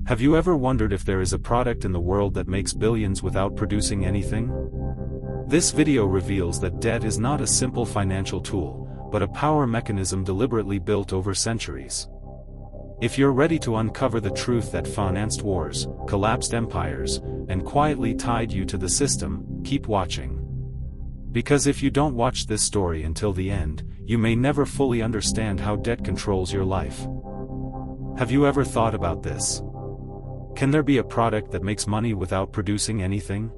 Have you ever wondered if there is a product in the world that makes billions without producing anything? This video reveals that debt is not a simple financial tool, but a power mechanism deliberately built over centuries. If you're ready to uncover the truth that financed wars, collapsed empires, and quietly tied you to the system, keep watching. Because if you don't watch this story until the end, you may never fully understand how debt controls your life. Have you ever thought about this? Can there be a product that makes money without producing anything?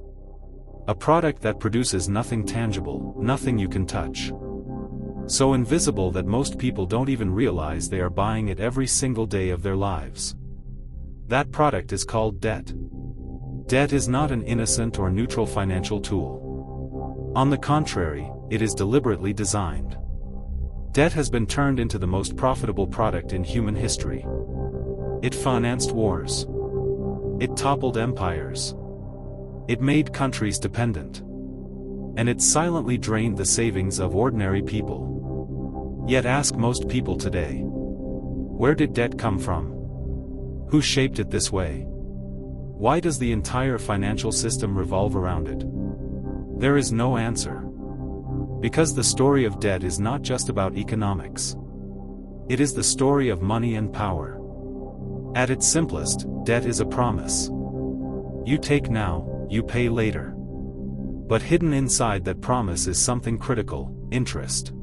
A product that produces nothing tangible, nothing you can touch. So invisible that most people don't even realize they are buying it every single day of their lives. That product is called debt. Debt is not an innocent or neutral financial tool. On the contrary, it is deliberately designed. Debt has been turned into the most profitable product in human history. It financed wars. It toppled empires. It made countries dependent. And it silently drained the savings of ordinary people. Yet ask most people today. Where did debt come from? Who shaped it this way? Why does the entire financial system revolve around it? There is no answer. Because the story of debt is not just about economics. It is the story of money and power. At its simplest, debt is a promise. You take now, you pay later. But hidden inside that promise is something critical: interest.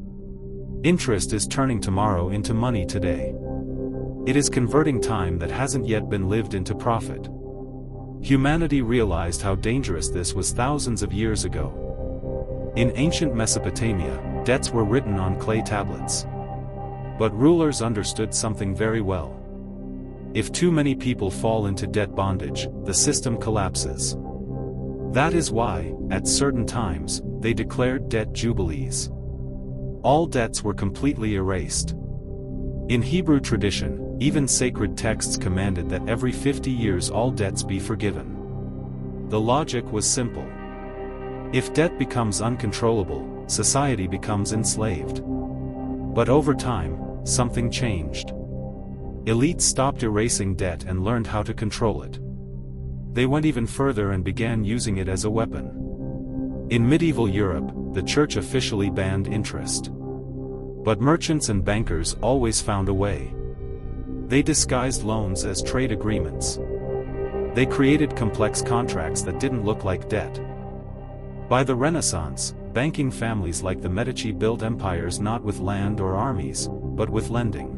Interest is turning tomorrow into money today. It is converting time that hasn't yet been lived into profit. Humanity realized how dangerous this was thousands of years ago. In ancient Mesopotamia, debts were written on clay tablets. But rulers understood something very well. If too many people fall into debt bondage, the system collapses. That is why, at certain times, they declared debt jubilees. All debts were completely erased. In Hebrew tradition, even sacred texts commanded that every 50 years all debts be forgiven. The logic was simple. If debt becomes uncontrollable, society becomes enslaved. But over time, something changed. Elites stopped erasing debt and learned how to control it. They went even further and began using it as a weapon. In medieval Europe, the church officially banned interest. But merchants and bankers always found a way. They disguised loans as trade agreements. They created complex contracts that didn't look like debt. By the Renaissance, banking families like the Medici built empires not with land or armies, but with lending.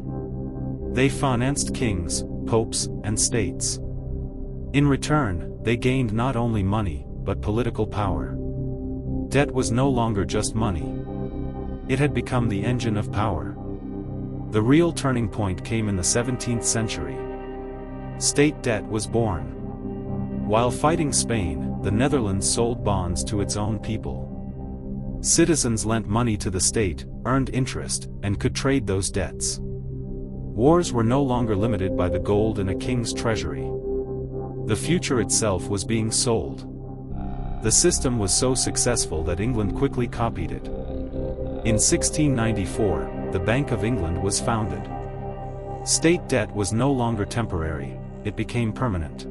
They financed kings, popes, and states. In return, they gained not only money, but political power. Debt was no longer just money. It had become the engine of power. The real turning point came in the 17th century. State debt was born. While fighting Spain, the Netherlands sold bonds to its own people. Citizens lent money to the state, earned interest, and could trade those debts. Wars were no longer limited by the gold in a king's treasury. The future itself was being sold. The system was so successful that England quickly copied it. In 1694, the Bank of England was founded. State debt was no longer temporary, it became permanent.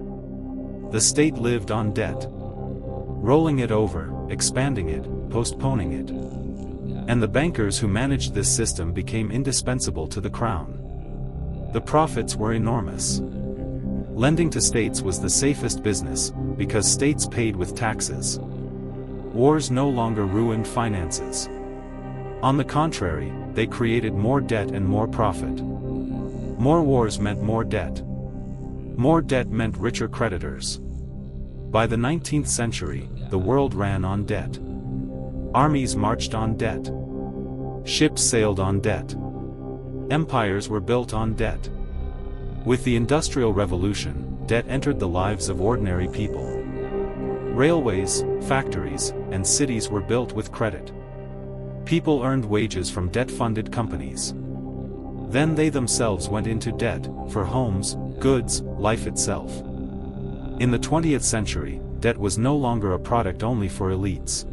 The state lived on debt. Rolling it over, expanding it, postponing it. And the bankers who managed this system became indispensable to the crown. The profits were enormous. Lending to states was the safest business, because states paid with taxes. Wars no longer ruined finances. On the contrary, they created more debt and more profit. More wars meant more debt. More debt meant richer creditors. By the 19th century, the world ran on debt. Armies marched on debt. Ships sailed on debt. Empires were built on debt. With the Industrial Revolution, debt entered the lives of ordinary people. Railways, factories, and cities were built with credit. People earned wages from debt-funded companies. Then they themselves went into debt, for homes, goods, life itself. In the 20th century, debt was no longer a product only for elites.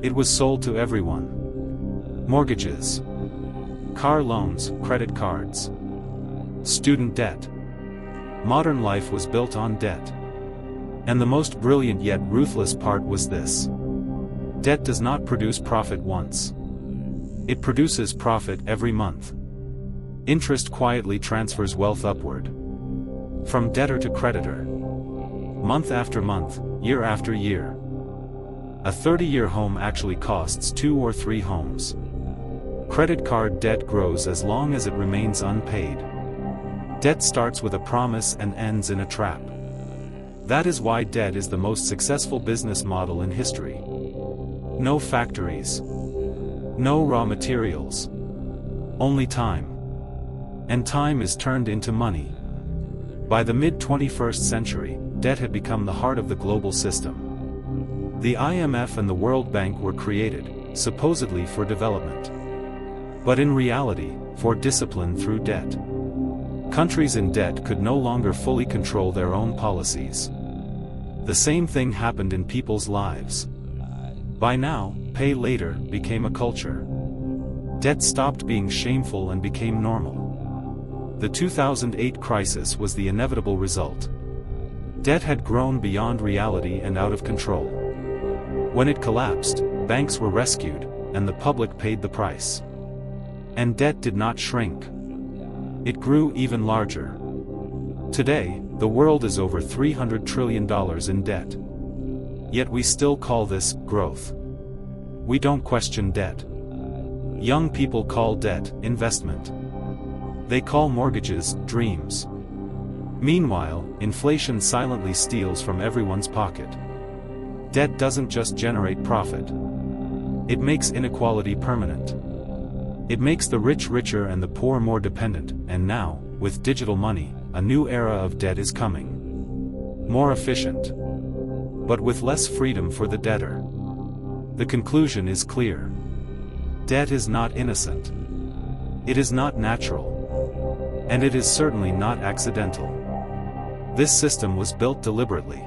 It was sold to everyone. Mortgages, car loans, credit cards, student debt, Modern life was built on debt. And the most brilliant yet ruthless part was this. Debt does not produce profit once. It produces profit every month. Interest quietly transfers wealth upward. From debtor to creditor. Month after month, year after year. A 30-year home actually costs 2 or 3 homes. Credit card debt grows as long as it remains unpaid. Debt starts with a promise and ends in a trap. That is why debt is the most successful business model in history. No factories. No raw materials. Only time. And time is turned into money. By the mid-21st century, debt had become the heart of the global system. The IMF and the World Bank were created, supposedly for development. But in reality, for discipline through debt. Countries in debt could no longer fully control their own policies. The same thing happened in people's lives. By now, pay later became a culture. Debt stopped being shameful and became normal. The 2008 crisis was the inevitable result. Debt had grown beyond reality and out of control. When it collapsed, banks were rescued, and the public paid the price. And debt did not shrink. It grew even larger. Today, the world is over $300 trillion in debt. Yet we still call this growth. We don't question debt. Young people call debt investment. They call mortgages dreams. Meanwhile, inflation silently steals from everyone's pocket. Debt doesn't just generate profit. It makes inequality permanent. It makes the rich richer and the poor more dependent, and now, with digital money, a new era of debt is coming. More efficient. But with less freedom for the debtor. The conclusion is clear. Debt is not innocent. It is not natural. And it is certainly not accidental. This system was built deliberately.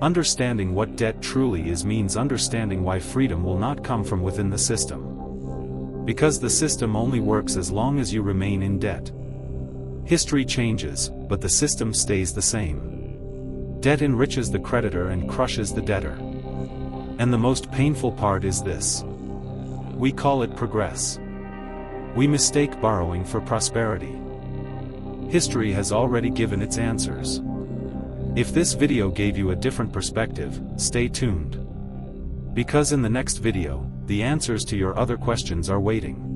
Understanding what debt truly is means understanding why freedom will not come from within the system. Because the system only works as long as you remain in debt. History changes, but the system stays the same. Debt enriches the creditor and crushes the debtor. And the most painful part is this. We call it progress. We mistake borrowing for prosperity. History has already given its answers. If this video gave you a different perspective, stay tuned. Because in the next video, the answers to your other questions are waiting.